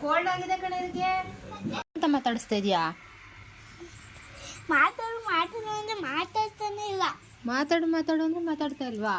Cold ಆಗಿದೆ ಕಣೆ ಇದಕ್ಕೆ ಅಂತ ಮಾತಾಡಿಸ್ತಾ ಇದೀಯಾ? ಮಾತಾಡು ಮಾತಾಡು ಅಂದ್ರೆ ಮಾತಾಡ್ತಾನೆ ಇಲ್ಲ. ಮಾತಾಡು ಮಾತಾಡು ಅಂದ್ರೆ ಮಾತಾಡ್ತಾ ಇಲ್ವಾ?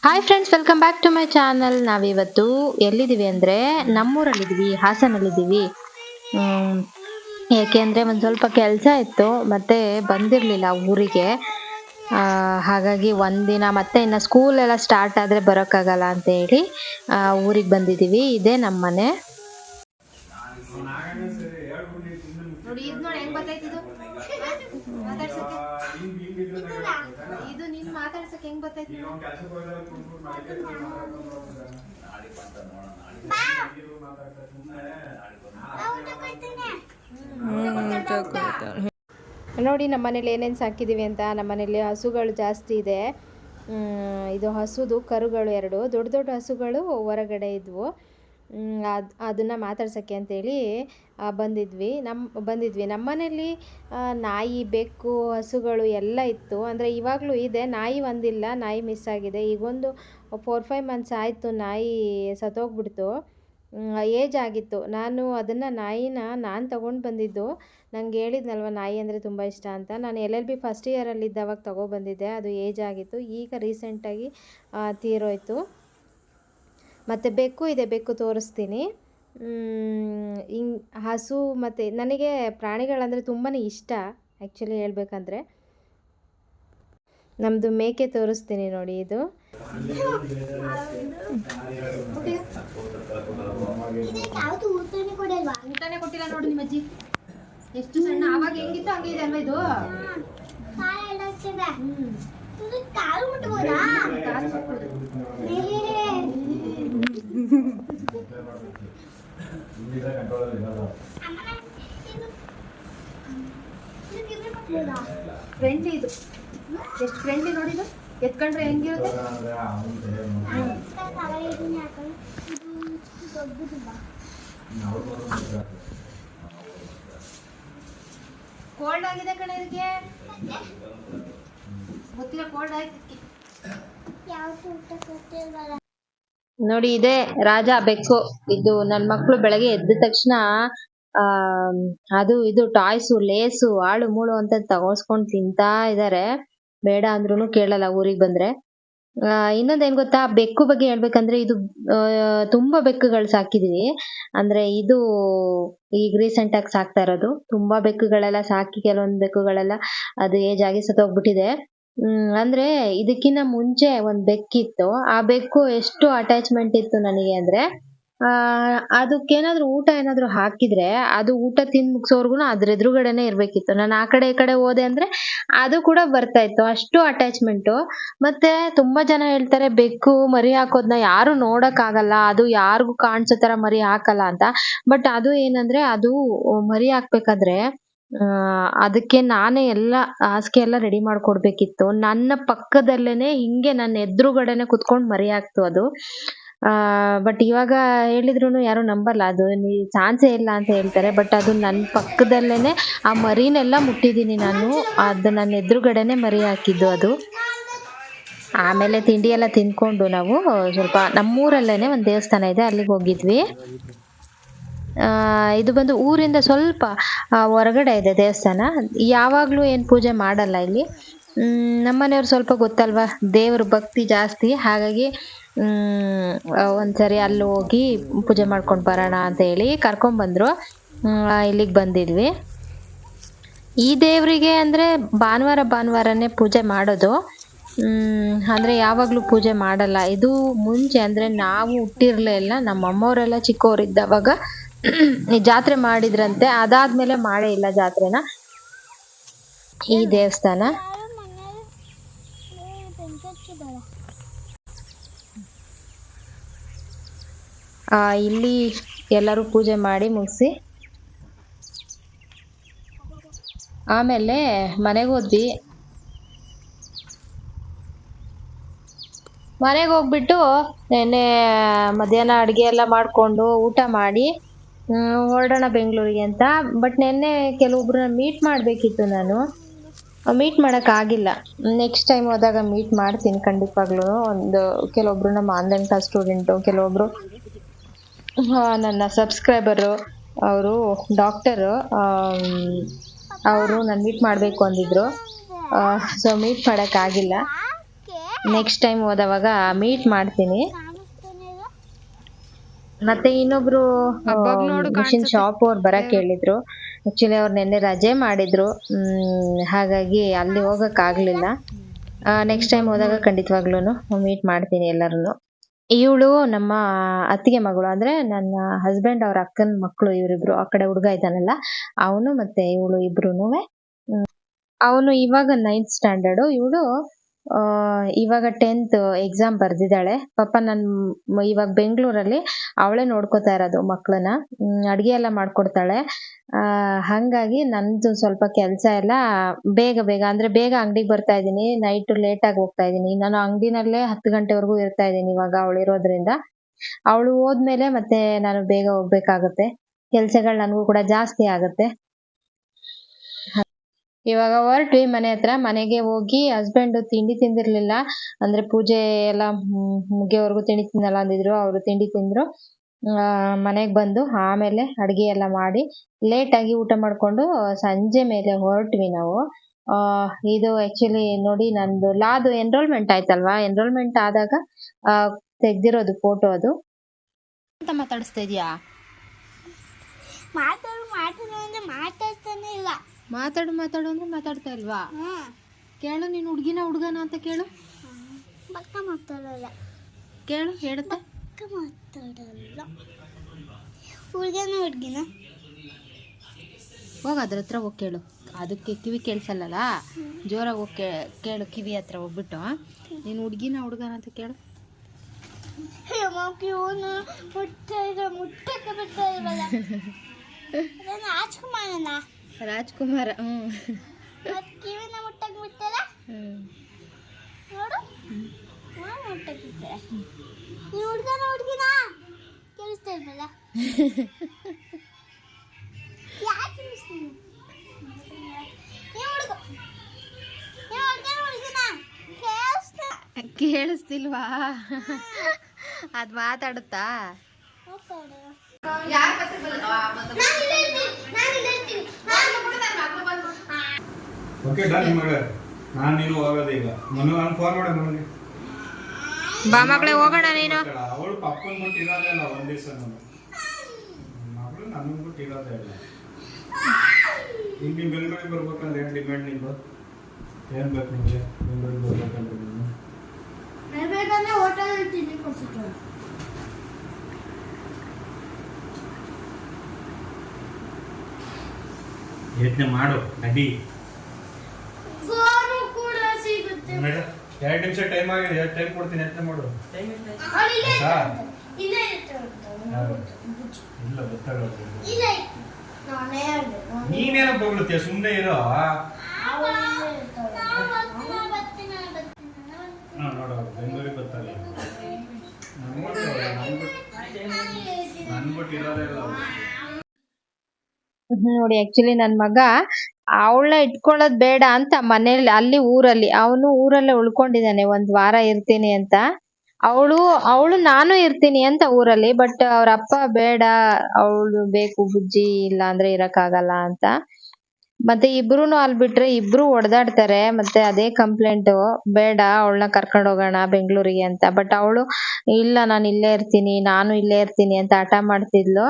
Hi friends, welcome back to my channel. ನಾವಿವತ್ತು ಎಲ್ಲಿದ್ದೀವಿ ಅಂದರೆ ನಮ್ಮೂರಲ್ಲಿದ್ದೀವಿ, ಹಾಸನಲ್ಲಿದ್ದೀವಿ. ಏಕೆಂದರೆ ಒಂದು ಸ್ವಲ್ಪ ಕೆಲಸ ಇತ್ತು ಮತ್ತು ಬಂದಿರಲಿಲ್ಲ ಊರಿಗೆ. ಹಾಗಾಗಿ ಒಂದಿನ ಮತ್ತೆ ಇನ್ನು ಸ್ಕೂಲೆಲ್ಲ ಸ್ಟಾರ್ಟ್ ಆದರೆ ಬರೋಕ್ಕಾಗಲ್ಲ ಅಂತೇಳಿ ಊರಿಗೆ ಬಂದಿದ್ದೀವಿ. ಇದೇ ನಮ್ಮ ಮನೆ. ನೋಡಿ ಇದು ನೋಡಿ ಹೆಂಗ್ ಬರ್ತೈತಿ ಇದು ಮಾತಾಡ್ಸಕ್ಕೆ. ಇದು ನೀನು ಮಾತಾಡ್ಸಕ್ಕೆ ಹೆಂಗ್ ಬರ್ತೈತಿ? ನೋಡಿ ನಮ್ಮ ಮನೇಲಿ ಏನೇನು ಸಾಕಿದ್ದೀವಿ ಅಂತ. ನಮ್ಮ ಮನೇಲಿ ಹಸುಗಳು ಜಾಸ್ತಿ ಇದೆ. ಇದು ಹಸುದು ಕರುಗಳು ಎರಡು ದೊಡ್ಡ ದೊಡ್ಡ ಹಸುಗಳು ಹೊರಗಡೆ ಇದ್ವು. ಅದನ್ನು ಮಾತಾಡ್ಸೋಕ್ಕೆ ಅಂತೇಳಿ ಬಂದಿದ್ವಿ ನಮ್ಮ ಮನೇಲಿ ನಾಯಿ, ಬೆಕ್ಕು, ಹಸುಗಳು ಎಲ್ಲ ಇತ್ತು. ಅಂದರೆ ಇವಾಗಲೂ ಇದೆ. ನಾಯಿ ಒಂದಿಲ್ಲ, ನಾಯಿ ಮಿಸ್ ಆಗಿದೆ. ಈಗೊಂದು 4-5 ಮಂತ್ಸ್ ಆಯಿತು ನಾಯಿ ಸತ್ತೋಗ್ಬಿಡ್ತು. ಏಜ್ ಆಗಿತ್ತು. ನಾಯಿನ ನಾನು ತೊಗೊಂಡು ಬಂದಿದ್ದು. ನಂಗೆ ಹೇಳಿದ್ನಲ್ವ ನಾಯಿ ಅಂದರೆ ತುಂಬ ಇಷ್ಟ ಅಂತ. ನಾನು LLB ಫಸ್ಟ್ ಇಯರಲ್ಲಿದ್ದವಾಗ ತೊಗೊಬಂದಿದ್ದೆ. ಅದು ಏಜ್ ಆಗಿತ್ತು. ಈಗ ರೀಸೆಂಟಾಗಿ ತೀರೋಯ್ತು. ಮತ್ತು ಬೆಕ್ಕು ಇದೆ, ಬೆಕ್ಕು ತೋರಿಸ್ತೀನಿ. ಹಸು ಮತ್ತು ನನಗೆ ಪ್ರಾಣಿಗಳಂದರೆ ತುಂಬಾ ಇಷ್ಟ. ಆ್ಯಕ್ಚುಲಿ ಹೇಳ್ಬೇಕಂದ್ರೆ ನಮ್ಮದು ಮೇಕೆ ತೋರಿಸ್ತೀನಿ ನೋಡಿ. ಇದು ಊಟನೇ ಕೊಟ್ಟಿಲ್ಲ ನೋಡಿ ನಿಮ್ಮ ಅಜ್ಜಿ. ಎಷ್ಟು ಸಣ್ಣ, ಆವಾಗ ಹೆಂಗಿತ್ತು ಹಂಗೆ ಇದೆ ಅಲ್ವಾ ಇದು? ಫ್ರೆಂಡ್ಲಿ ಇದು, ಎಷ್ಟು ಫ್ರೆಂಡ್ಲಿ ನೋಡಿದು. ಎತ್ಕೊಂಡ್ರೆ ಹೆಂಗಿರುತ್ತೆ? ಕೋಲ್ಡ್ ಆಗಿದೆ ಕಣೆ ಇದಕ್ಕೆ, ಗೊತ್ತಿಲ್ಲ. ಕೋಲ್ಡ್ ಆಯ್ತು ನೋಡಿ. ಇದೇ ರಾಜ ಬೆಕ್ಕು. ಇದು ನನ್ನ ಮಕ್ಕಳು ಬೆಳಗ್ಗೆ ಎದ್ದ ತಕ್ಷಣ ಅದು ಇದು ಟಾಯ್ಸು, ಲೇಸು, ಆಳು ಮೂಳು ಅಂತ ತಗೋಸ್ಕೊಂಡು ತಿಂತಾ ಇದ್ದಾರೆ. ಬೇಡ ಅಂದ್ರೂ ಕೇಳಲ್ಲ ಊರಿಗೆ ಬಂದ್ರೆ. ಇನ್ನೊಂದೇನು ಗೊತ್ತಾ, ಬೆಕ್ಕು ಬಗ್ಗೆ ಹೇಳ್ಬೇಕಂದ್ರೆ ಇದು ತುಂಬಾ ಬೆಕ್ಕುಗಳು ಸಾಕಿದೀವಿ. ಅಂದ್ರೆ ಇದು ಈಗ ರೀಸೆಂಟಾಗಿ ಸಾಕ್ತಾ ಇರೋದು. ತುಂಬಾ ಬೆಕ್ಕುಗಳೆಲ್ಲ ಸಾಕಿ ಕೆಲವೊಂದು ಬೆಕ್ಕುಗಳೆಲ್ಲ ಅದು ಏಜ್ ಆಗಿ ಸತ್ತೋಗ್ಬಿಟ್ಟಿದೆ. ಅಂದ್ರೆ ಇದಕ್ಕಿಂತ ಮುಂಚೆ ಒಂದು ಬೆಕ್ಕಿತ್ತು. ಆ ಬೆಕ್ಕು ಎಷ್ಟು ಅಟ್ಯಾಚ್ಮೆಂಟ್ ಇತ್ತು ನನಗೆ ಅಂದ್ರೆ, ಅದಕ್ಕೇನಾದ್ರೂ ಊಟ ಏನಾದ್ರು ಹಾಕಿದ್ರೆ ಅದು ಊಟ ತಿಂದು ಮುಗಿಸೋರ್ಗು ಅದ್ರ ಎದುರುಗಡೆನೆ ಇರ್ಬೇಕಿತ್ತು. ನಾನು ಆ ಕಡೆ ಈ ಕಡೆ ಹೋದೆ ಅಂದ್ರೆ ಅದು ಕೂಡ ಬರ್ತಾ ಇತ್ತು. ಅಷ್ಟು ಅಟ್ಯಾಚ್ಮೆಂಟು. ಮತ್ತೆ ತುಂಬಾ ಜನ ಹೇಳ್ತಾರೆ ಬೆಕ್ಕು ಮರಿ ಹಾಕೋದ್ನ ಯಾರು ನೋಡಕ್ ಆಗಲ್ಲ, ಅದು ಯಾರಿಗೂ ಕಾಣಿಸೋ ತರ ಮರಿ ಹಾಕಲ್ಲ ಅಂತ. ಬಟ್ ಅದು ಏನಂದ್ರೆ, ಅದು ಮರಿ ಹಾಕ್ಬೇಕಾದ್ರೆ ಅದಕ್ಕೆ ನಾನೇ ಎಲ್ಲ ಹಾಸಿಗೆ ಎಲ್ಲ ರೆಡಿ ಮಾಡ್ಕೊಡ್ಬೇಕಿತ್ತು. ನನ್ನ ಪಕ್ಕದಲ್ಲೇನೆ ಹಿಂಗೆ ನನ್ನ ಎದುರುಗಡೆನೆ ಕುತ್ಕೊಂಡು ಮರಿ ಹಾಕ್ತು ಅದು. ಬಟ್ ಇವಾಗ ಹೇಳಿದ್ರು ಯಾರು ನಂಬಲ್ಲ, ಅದು ಚಾನ್ಸೇ ಇಲ್ಲ ಅಂತ ಹೇಳ್ತಾರೆ. ಬಟ್ ಅದು ನನ್ನ ಪಕ್ಕದಲ್ಲೇನೆ ಆ ಮರಿನೆಲ್ಲ ಮುಟ್ಟಿದ್ದೀನಿ ನಾನು. ಅದು ನನ್ನ ಎದುರುಗಡೆನೆ ಮರಿ ಹಾಕಿದ್ದು ಅದು. ಆಮೇಲೆ ತಿಂಡಿ ಎಲ್ಲ ತಿನ್ಕೊಂಡು ನಾವು ಸ್ವಲ್ಪ ನಮ್ಮೂರಲ್ಲೇನೆ ಒಂದು ದೇವಸ್ಥಾನ ಇದೆ, ಅಲ್ಲಿಗೆ ಹೋಗಿದ್ವಿ. ಇದು ಬಂದು ಊರಿಂದ ಸ್ವಲ್ಪ ಹೊರಗಡೆ ಇದೆ ದೇವಸ್ಥಾನ. ಯಾವಾಗಲೂ ಏನು ಪೂಜೆ ಮಾಡಲ್ಲ ಇಲ್ಲಿ. ನಮ್ಮನೆಯವ್ರು ಸ್ವಲ್ಪ ಗೊತ್ತಲ್ವಾ, ದೇವ್ರ ಭಕ್ತಿ ಜಾಸ್ತಿ. ಹಾಗಾಗಿ ಒಂದ್ಸರಿ ಅಲ್ಲಿ ಹೋಗಿ ಪೂಜೆ ಮಾಡ್ಕೊಂಡು ಬರೋಣ ಅಂತ ಹೇಳಿ ಕರ್ಕೊಂಡ್ಬಂದ್ರು. ಇಲ್ಲಿಗೆ ಬಂದಿದ್ವಿ. ಈ ದೇವರಿಗೆ ಅಂದರೆ ಭಾನುವಾರನೇ ಪೂಜೆ ಮಾಡೋದು. ಅಂದರೆ ಯಾವಾಗಲೂ ಪೂಜೆ ಮಾಡಲ್ಲ. ಇದು ಮುಂಚೆ ಅಂದರೆ ನಾವು ಹುಟ್ಟಿರಲಿಲ್ಲ, ನಮ್ಮ ಅಮ್ಮವರೆಲ್ಲ ಚಿಕ್ಕವರಿದ್ದವಾಗ ಜಾತ್ರೆ ಮಾಡಿದ್ರಂತೆ. ಅದಾದ್ಮೇಲೆ ಮಾಡೇ ಇಲ್ಲ ಜಾತ್ರೆನ ಈ ದೇವಸ್ಥಾನ. ಇಲ್ಲಿ ಎಲ್ಲರೂ ಪೂಜೆ ಮಾಡಿ ಮುಗಿಸಿ ಆಮೇಲೆ ಮನೆಗೆ ಹೋದ್ವಿ. ಮನೆಗೆ ಹೋಗ್ಬಿಟ್ಟು ನೆನ್ನೆ ಮಧ್ಯಾಹ್ನ ಅಡುಗೆ ಎಲ್ಲ ಮಾಡಿಕೊಂಡು ಊಟ ಮಾಡಿ ಹೊರಡೋಣ ಬೆಂಗಳೂರಿಗೆ ಅಂತ. ಬಟ್ ನೆನ್ನೆ ಕೆಲವೊಬ್ರನ್ನ ಮೀಟ್ ಮಾಡಬೇಕಿತ್ತು, ನಾನು ಮೀಟ್ ಮಾಡೋಕ್ಕಾಗಿಲ್ಲ. ನೆಕ್ಸ್ಟ್ ಟೈಮ್ ಹೋದಾಗ ಮೀಟ್ ಮಾಡ್ತೀನಿ ಖಂಡಿತವಾಗ್ಲೂ. ಒಂದು ಕೆಲವೊಬ್ರು ನಮ್ಮ ಆನ್ಲೈನ್ ಕ್ಲಾಸ್ ಸ್ಟೂಡೆಂಟು, ಕೆಲವೊಬ್ರು ನನ್ನ ಸಬ್ಸ್ಕ್ರೈಬರು, ಅವರು ಡಾಕ್ಟರು, ಅವರು ನಾನು ಮೀಟ್ ಮಾಡಬೇಕು ಅಂದಿದ್ರು. ಸೊ ಮೀಟ್ ಮಾಡೋಕ್ಕಾಗಿಲ್ಲ. ನೆಕ್ಸ್ಟ್ ಟೈಮ್ ಹೋದವಾಗ ಮೀಟ್ ಮಾಡ್ತೀನಿ. ಮತ್ತೆ ಇನ್ನೊಬ್ರು ಮಿಷಿನ್ ಶಾಪ್ ಅವ್ರು ಬರಕ್ ಹೇಳಿದ್ರು. ಆಕ್ಚುಲಿ ಅವ್ರು ನೆನ್ನೆ ರಜೆ ಮಾಡಿದ್ರು, ಹಾಗಾಗಿ ಅಲ್ಲಿ ಹೋಗಕ್ಕಾಗ್ಲಿಲ್ಲ. ನೆಕ್ಸ್ಟ್ ಟೈಮ್ ಹೋದಾಗ ಖಂಡಿತವಾಗ್ಲೂ ಮೀಟ್ ಮಾಡ್ತೀನಿ ಎಲ್ಲರನ್ನು. ಇವಳು ನಮ್ಮ ಅತ್ತಿಗೆ ಮಗಳು, ಅಂದ್ರೆ ನನ್ನ ಹಸ್ಬೆಂಡ್ ಅವ್ರ ಅಕ್ಕನ ಮಕ್ಕಳು ಇವರಿಬ್ರು. ಆ ಕಡೆ ಹುಡುಗ ಇದ್ದಾನಲ್ಲ ಅವನು ಮತ್ತೆ ಇವಳು ಇಬ್ರುನುವೆ. ಅವನು ಇವಾಗ 9th ಸ್ಟ್ಯಾಂಡರ್ಡ್, ಇವಳು ಇವಾಗ 10th ಎಕ್ಸಾಮ್ ಬರ್ದಿದ್ದಾಳೆ. ಪಾಪ ನಾನು ಇವಾಗ ಬೆಂಗಳೂರಲ್ಲಿ ಅವಳೇ ನೋಡ್ಕೋತಾ ಇರೋದು ಮಕ್ಕಳನ್ನ. ಅಡುಗೆ ಎಲ್ಲ ಮಾಡ್ಕೊಡ್ತಾಳೆ. ಹಾಗಾಗಿ ನಂದು ಸ್ವಲ್ಪ ಕೆಲಸ ಎಲ್ಲ ಬೇಗ ಅಂದ್ರೆ ಬೇಗ ಅಂಗಡಿಗೆ ಬರ್ತಾ ಇದ್ದೀನಿ, ನೈಟ್ ಲೇಟಾಗಿ ಹೋಗ್ತಾ ಇದ್ದೀನಿ. ನಾನು ಅಂಗಡಿನಲ್ಲೇ 10 ಗಂಟೆವರೆಗೂ ಇರ್ತಾ ಇದ್ದೀನಿ ಇವಾಗ ಅವಳು ಇರೋದ್ರಿಂದ. ಅವಳು ಹೋದ್ಮೇಲೆ ಮತ್ತೆ ನಾನು ಬೇಗ ಹೋಗ್ಬೇಕಾಗತ್ತೆ, ಕೆಲಸಗಳು ನನಗೂ ಕೂಡ ಜಾಸ್ತಿ ಆಗುತ್ತೆ. ಇವಾಗ ಹೊರಟ್ವಿ ಮನೆ ಹತ್ರ. ಮನೆಗೆ ಹೋಗಿ ಹಸ್ಬೆಂಡ್ ತಿಂಡಿ ತಿಂದಿರ್ಲಿಲ್ಲ, ಅಂದ್ರೆ ಪೂಜೆ ಎಲ್ಲ ಮುಗಿಯೋವರೆಗೂ ತಿಂಡಿ ತಿನ್ನಲ್ಲ ಅಂದಿದ್ರು. ಅವರು ತಿಂಡಿ ತಿಂದ್ರು. ಮನೆಗೆ ಬಂದು ಆಮೇಲೆ ಅಡುಗೆ ಎಲ್ಲ ಮಾಡಿ ಲೇಟಾಗಿ ಊಟ ಮಾಡಿಕೊಂಡು ಸಂಜೆ ಮೇಲೆ ಹೊರಟ್ವಿ ನಾವು. ಇದು ಆ್ಯಕ್ಚುಲಿ ನೋಡಿ, ನಂದು ಲಾದು ಎನ್ರೋಲ್ಮೆಂಟ್ ಆಯ್ತಲ್ವಾ, ಎನ್ರೋಲ್ಮೆಂಟ್ ಆದಾಗ ತೆಗ್ದಿರೋದು ಫೋಟೋ ಅದು. ಅಂತ ಮಾತಾಡಿಸ್ತಾ ಇದೀಯಾ? ಮಾತಾಡ್ತಾನೆ ಇಲ್ಲ. ಮಾತಾಡು ಅಂದ್ರೆ ಮಾತಾಡ್ತಾ ಇಲ್ವಾ? ಕೇಳು, ನೀನು ಹುಡುಗನ ಅಂತ ಕೇಳು. ಪಕ್ಕ ಮಾತಾಡಲ್ಲ. ಕೇಳು, ಹೇಳುತ್ತೆ. ಪಕ್ಕ ಮಾತಾಡಲ್ಲ. ಹುಡುಗಿನ ಹೋಗ ಅದ್ರ ಹತ್ರ ಹೋಗಿ ಕೇಳು. ಅದಕ್ಕೆ ಕಿವಿ ಕೇಳಿಸಲ್ಲ, ಜೋರಾಗಿ ಹೋಗಿ ಕೇಳು. ಕಿವಿ ಹತ್ರ ಹೋಗ್ಬಿಟ್ಟು ನೀನು ಹುಡುಗನ ಅಂತ ಕೇಳು. ರಾಜ್ಕುಮಾರ. ಕಿವಿನ ಮುಟ್ಟಕ್ ಬಿಡ್ತಾರ ನೋಡು. ಮುಟ್ಟಕ್ ಬಿಡ್ತಾರೆ. ಈ ಹುಡುಗಿನ ಕೇಳಿಸ್ತಾ ಇಲ್ವಲ್ಲ? ಯಾಕೆ ಕೇಳಿಸ್ತಿಲ್ವಾ? ಅದ್ ಮಾತಾಡುತ್ತಾ? ಓಕೆ ಡನ್ ಮಗ. ನಾನು ನೀನು ಹೋಗೋದು ಈಗ. ನಾನು ಫೋನ್ ಮಾಡ ನನಗೆ. ಬಾ ಮಗಳೇ ಹೋಗೋಣ. ನೀನು ಅವಳು ಪಪ್ಪನ್ ಬಿಟ್ಟು ಇರೋದೇ ಇಲ್ಲ ಒಂದ್ ದಿವಸ. ಮಗಳು ನನ್ನ ಬಿಟ್ಟು ಇರೋದೇ ಇಲ್ಲ. ನಿಮ್ಗೆ ಬೆಂಗಳೂರಿಗೆ ಬರ್ಬೇಕಂದ್ರೆ ಏನು ಡಿಮ್ಯಾಂಡ್ ನಿಂದು? ಏನ್ ಬೇಕು ನಿಮಗೆ ಬೆಂಗಳೂರಿಗೆ ಬರ್ಬೇಕಂದ್ರೆ? ಹೋಟೆಲ್ ತಿಂಡಿ ಕೊಡ್ಸಿದ್ರು. ಯತ್ನ ಮಾಡು ನಡಿ. ಕೂಡ ಸಿಗುತ್ತೆ. 2 ನಿಮಿಷ ಟೈಮ್ ಆಗಿದೆ. ಎಷ್ಟು ಟೈಮ್ ಕೊಡ್ತೀನಿ, ಯತ್ನ ಮಾಡು. ಇಲ್ಲ ಗೊತ್ತಾಗಲ್ಲ. ನೀನೇನ ಬಗ್ಳುತ್ತೀಯ? ಸುಮ್ಮನೆ ಇರೋ. ನೋಡು ಬೆಂಗಳೂರಿಗೆ ಬರ್ತಾರೆ. ನನ್ಬಿಟ್ಟು ಇರೋದೇ ಇಲ್ಲ. ನೋಡಿ, ಆಕ್ಚುಲಿ ನನ್ನ ಮಗ ಅವಳನ್ನ ಇಟ್ಕೊಳ್ಳೋದು ಬೇಡ ಅಂತ ಮನೇಲಿ, ಅಲ್ಲಿ ಊರಲ್ಲಿ, ಅವನು ಊರಲ್ಲೇ ಉಳ್ಕೊಂಡಿದ್ದಾನೆ. 1 ವಾರ ಇರ್ತೀನಿ ಅಂತ. ಅವಳು ನಾನು ಇರ್ತೀನಿ ಅಂತ ಊರಲ್ಲಿ. ಬಟ್ ಅವ್ರ ಅಪ್ಪ ಬೇಡ, ಅವಳು ಬೇಕು ಬುಜ್ಜಿ, ಇಲ್ಲ ಅಂದ್ರೆ ಇರಕ್ಕಾಗಲ್ಲ ಅಂತ. ಮತ್ತೆ ಇಬ್ರುನು ಅಲ್ಲಿ ಬಿಟ್ರೆ ಇಬ್ರು ಹೊಡೆದಾಡ್ತಾರೆ. ಮತ್ತೆ ಅದೇ ಕಂಪ್ಲೇಂಟ್, ಬೇಡ ಅವಳನ್ನ ಕರ್ಕೊಂಡು ಹೋಗೋಣ ಬೆಂಗಳೂರಿಗೆ ಅಂತ. ಬಟ್ ಅವಳು ಇಲ್ಲ, ನಾನು ಇಲ್ಲೇ ಇರ್ತೀನಿ ಅಂತ ಹಠ ಮಾಡ್ತಿದ್ಲು.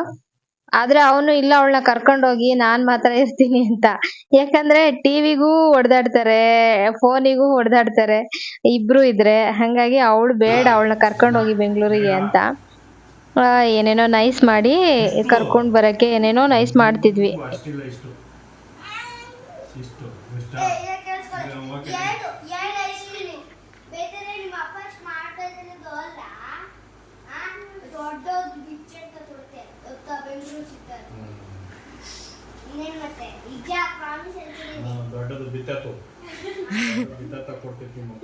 ಆದ್ರೆ ಅವನು ಇಲ್ಲ, ಅವಳನ್ನ ಕರ್ಕೊಂಡೋಗಿ ನಾನ್ ಮಾತ್ರ ಇರ್ತೀನಿ ಅಂತ. ಯಾಕಂದ್ರೆ ಟಿವಿಗೂ ಹೊಡೆದಾಡ್ತಾರೆ, ಫೋನಿಗೂ ಹೊಡೆದಾಡ್ತಾರೆ ಇಬ್ರು ಇದ್ರೆ. ಹಂಗಾಗಿ ಅವಳು ಬೇಡ, ಅವಳನ್ನ ಕರ್ಕೊಂಡೋಗಿ ಬೆಂಗಳೂರಿಗೆ ಅಂತ ಏನೇನೋ ನೈಸ್ ಮಾಡಿ ಕರ್ಕೊಂಡ್ ಬರಕ್ಕೆ ಏನೇನೋ ನೈಸ್ ಮಾಡ್ತಿದ್ವಿ. ದೊಡ್ಡದು ಬಿತ್ತತ್ತು ಕೊಡ್ತಿರ್ತೀನಿ.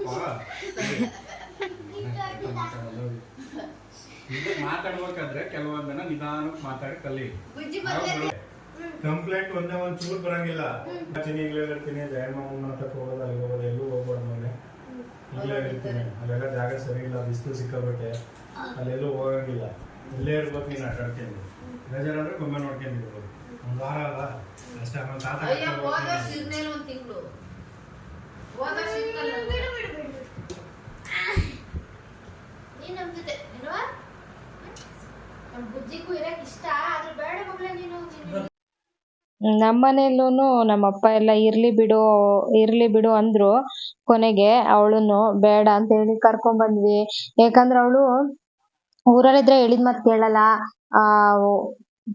ಇದು ಮಾತಾಡ್ಬೇಕಾದ್ರೆ ಕೆಲವೊಂದನ್ನ ನಿಧಾನಕ್ಕೆ ಮಾತಾಡಿ ಕಲಿ. ಕಂಪ್ಲೇಂಟ್ ಒಂದೇ ಒಂದ್ ಚೂರು ಬರಂಗಿಲ್ಲ. ಈಗಲೇ ಹೇಳ್ತೀನಿ, ಜಯಮ್ಮನ ಹತ್ರ ಹೋಗೋದು, ಅಲ್ಲಿ ಹೋಗೋದು, ಎಲ್ಲೂ ಹೋಗ್ಬೇಡ ಮನೆ. ಇಲ್ಲೇ ಹೇಳ್ತೀನಿ, ಅಲ್ಲೆಲ್ಲ ಜಾಗ ಸರಿ ಇಲ್ಲ, ಬಿಸಿಲು ಸಿಕ್ಕಾಬಿಟ್ಟೆ, ಅಲ್ಲೆಲ್ಲೂ ಹೋಗಂಗಿಲ್ಲ. ಇಲ್ಲೇ ಇರ್ಬೇಕು, ನೀನು ಆಟಾಡ್ಕೊಂಡು ಬೇಜಾರಾದ್ರೆ ಒಮ್ಮೆ ನೋಡ್ಕೊಂಡಿರ್ಬೋದು. ಒಂದು ವಾರ ಅಲ್ಲ ಅಷ್ಟೇ. ಆಮೇಲೆ ತಾತ ನೀನ್ ನಮ್ ಜೊತೆ ಏನವಾ ನಮ್ ಬುಜ್ಜಿಗೂ ಇರಕ್ ಇಷ್ಟ ಆದ್ರೆ ಬೇಡ ಮಗಳೇ ನೀನು ನಮ್ಮನೇಲೂ ನಮ್ಮಪ್ಪ ಎಲ್ಲ ಇರ್ಲಿ ಬಿಡು ಅಂದ್ರು. ಕೊನೆಗೆ ಅವಳನ್ನು ಬೇಡ ಅಂತ ಹೇಳಿ ಕರ್ಕೊಂಡ್ ಬಂದ್ವಿ. ಯಾಕಂದ್ರೆ ಅವಳು ಊರಲ್ಲಿದ್ರೆ ಹೇಳಿದ್ ಮಾತ್ ಕೇಳಲ್ಲ. ಆ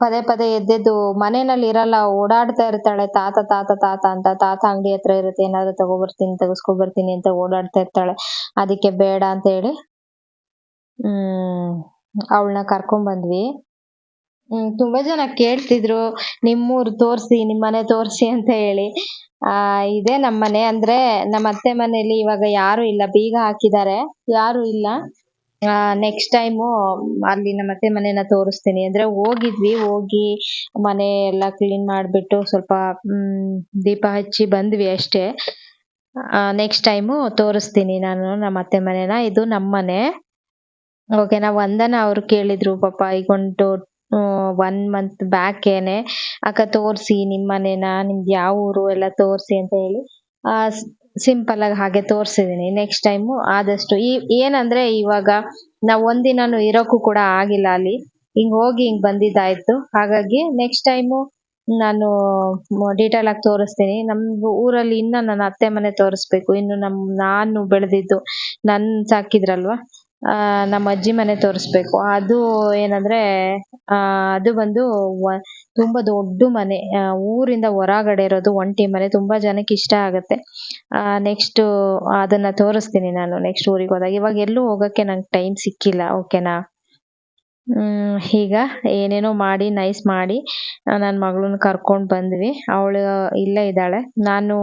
ಪದೇ ಪದೇ ಎದ್ದೆದ್ದು ಮನೆಯಲ್ಲಿ ಇರಲ್ಲ, ಓಡಾಡ್ತಾ ಇರ್ತಾಳೆ. ತಾತ ತಾತ ತಾತ ಅಂತ. ತಾತ ಅಂಗಡಿ ಹತ್ರ ಇರುತ್ತೆ, ಏನಾದ್ರು ತಗೋಬರ್ತೀನಿ ಅಂತ ಓಡಾಡ್ತಾ ಇರ್ತಾಳೆ. ಅದಕ್ಕೆ ಬೇಡ ಅಂತ ಹೇಳಿ ಅವಳನ್ನ ಕರ್ಕೊಂಡ್ ಬಂದ್ವಿ. ತುಂಬಾ ಜನ ಕೇಳ್ತಿದ್ರು, ನಿಮ್ಮೂರು ತೋರ್ಸಿ, ನಿಮ್ಮನೆ ತೋರ್ಸಿ ಅಂತ ಹೇಳಿ. ಇದೇ ನಮ್ಮನೆ. ಅಂದ್ರೆ ನಮ್ಮ ಅತ್ತೆ ಮನೇಲಿ ಇವಾಗ ಯಾರು ಇಲ್ಲ, ಬೀಗ ಹಾಕಿದ್ದಾರೆ, ಯಾರು ಇಲ್ಲ. ನೆಕ್ಸ್ಟ್ ಟೈಮು ಅಲ್ಲಿ ನಮ್ಮ ಅತ್ತೆ ಮನೆನ ತೋರಿಸ್ತೀನಿ. ಅಂದ್ರೆ ಹೋಗಿ ಮನೆ ಎಲ್ಲ ಕ್ಲೀನ್ ಮಾಡ್ಬಿಟ್ಟು ಸ್ವಲ್ಪ ದೀಪ ಹಚ್ಚಿ ಬಂದ್ವಿ ಅಷ್ಟೇ. ನೆಕ್ಸ್ಟ್ ಟೈಮು ತೋರಿಸ್ತೀನಿ ನಾನು ನಮ್ಮ ಅತ್ತೆ ಮನೆನ. ಇದು ನಮ್ಮನೆ. ಓಕೆನಾ. ವಂದನ ಅವ್ರು ಕೇಳಿದ್ರು ಪಾಪ, ಈಗೊಂದು 1 ಮಂತ್ ಬ್ಯಾಕೇನೆ, ಅಕ್ಕ ತೋರ್ಸಿ ನಿಮ್ಮನೆನ, ನಿಮ್ದು ಯಾವ ಊರು ಎಲ್ಲ ತೋರ್ಸಿ ಅಂತ ಹೇಳಿ ಸಿಂಪಲ್ ಆಗಿ ಹಾಗೆ ತೋರ್ಸಿದೀನಿ. ನೆಕ್ಸ್ಟ್ ಟೈಮು ಆದಷ್ಟು ಏನಂದ್ರೆ ಇವಾಗ ನಾವ್ ಒಂದಿನಾನು ಇರೋಕ್ಕೂ ಕೂಡ ಆಗಿಲ್ಲ ಅಲ್ಲಿ. ಹಿಂಗ್ ಬಂದಿದ್ದಾಯ್ತು. ಹಾಗಾಗಿ ನೆಕ್ಸ್ಟ್ ಟೈಮು ನಾನು ಡೀಟೇಲ್ ಆಗಿ ತೋರಿಸ್ತೀನಿ. ನಮ್ದು ಊರಲ್ಲಿ ಇನ್ನ ನನ್ನ ಅತ್ತೆ ಮನೆ ತೋರಿಸ್ಬೇಕು. ಇನ್ನು ನಾನು ಬೆಳೆದಿದ್ದು, ನನ್ ಸಾಕಿದ್ರಲ್ವಾ, ನಮ್ಮ ಅಜ್ಜಿ ಮನೆ ತೋರಿಸ್ಬೇಕು. ಅದು ಏನಂದ್ರೆ ಅದು ಬಂದು ತುಂಬಾ ದೊಡ್ಡ ಮನೆ, ಊರಿಂದ ಹೊರಗಡೆ ಇರೋದು, ಒಂಟಿ ಮನೆ. ತುಂಬಾ ಜನಕ್ಕೆ ಇಷ್ಟ ಆಗತ್ತೆ. ನೆಕ್ಸ್ಟ್ ಅದನ್ನ ತೋರಿಸ್ತೀನಿ ನಾನು ನೆಕ್ಸ್ಟ್ ಊರಿಗೆ ಹೋದಾಗ. ಇವಾಗ ಎಲ್ಲೂ ಹೋಗಕ್ಕೆ ನಂಗೆ ಟೈಮ್ ಸಿಕ್ಕಿಲ್ಲ. ಓಕೆನಾ. ಈಗ ಏನೇನೋ ಮಾಡಿ ನೈಸ್ ಮಾಡಿ ನನ್ನ ಮಗಳನ್ನ ಕರ್ಕೊಂಡ್ ಬಂದ್ವಿ. ಅವಳು ಇಲ್ಲೇ ಇದ್ದಾಳೆ. ನಾನು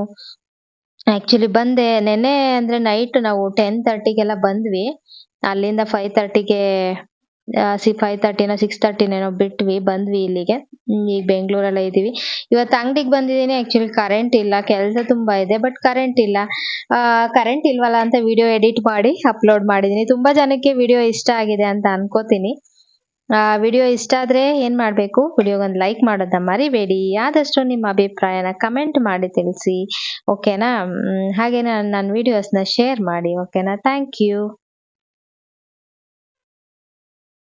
ಆಕ್ಚುಲಿ ಬಂದೆ ನೆನ್ನೆ. ಅಂದ್ರೆ ನೈಟ್ ನಾವು 10:30ಗೆಲ್ಲ ಬಂದ್ವಿ. ಅಲ್ಲಿಂದ 5:30ಗೆ 5:30 6:30 ಬಿಟ್ವಿ, ಬಂದ್ವಿ ಇಲ್ಲಿಗೆ. ಈಗ ಬೆಂಗಳೂರಲ್ಲೇ ಇದೀವಿ. ಇವತ್ತು ಅಂಗಡಿಗೆ ಬಂದಿದ್ದೀನಿ. ಆಕ್ಚುಲಿ ಕರೆಂಟ್ ಇಲ್ಲ, ಕೆಲಸ ತುಂಬಾ ಇದೆ, ಬಟ್ ಕರೆಂಟ್ ಇಲ್ಲ. ಕರೆಂಟ್ ಇಲ್ವಲ್ಲ ಅಂತ ವಿಡಿಯೋ ಎಡಿಟ್ ಮಾಡಿ ಅಪ್ಲೋಡ್ ಮಾಡಿದೀನಿ. ತುಂಬಾ ಜನಕ್ಕೆ ವಿಡಿಯೋ ಇಷ್ಟ ಆಗಿದೆ ಅಂತ ಅನ್ಕೋತೀನಿ. ವಿಡಿಯೋ ಇಷ್ಟ ಆದ್ರೆ ಏನ್ ಮಾಡ್ಬೇಕು, ವಿಡಿಯೋಗೊಂದು ಲೈಕ್ ಮಾಡೋದನ್ನ ಮರಿಬೇಡಿ. ಆದಷ್ಟು ನಿಮ್ಮ ಅಭಿಪ್ರಾಯನ ಕಮೆಂಟ್ ಮಾಡಿ ತಿಳಿಸಿ. ಓಕೆನಾ. ಹಾಗೆ ನನ್ನ ವಿಡಿಯೋಸ್ನ ಶೇರ್ ಮಾಡಿ. ಓಕೆನಾ. Thank you.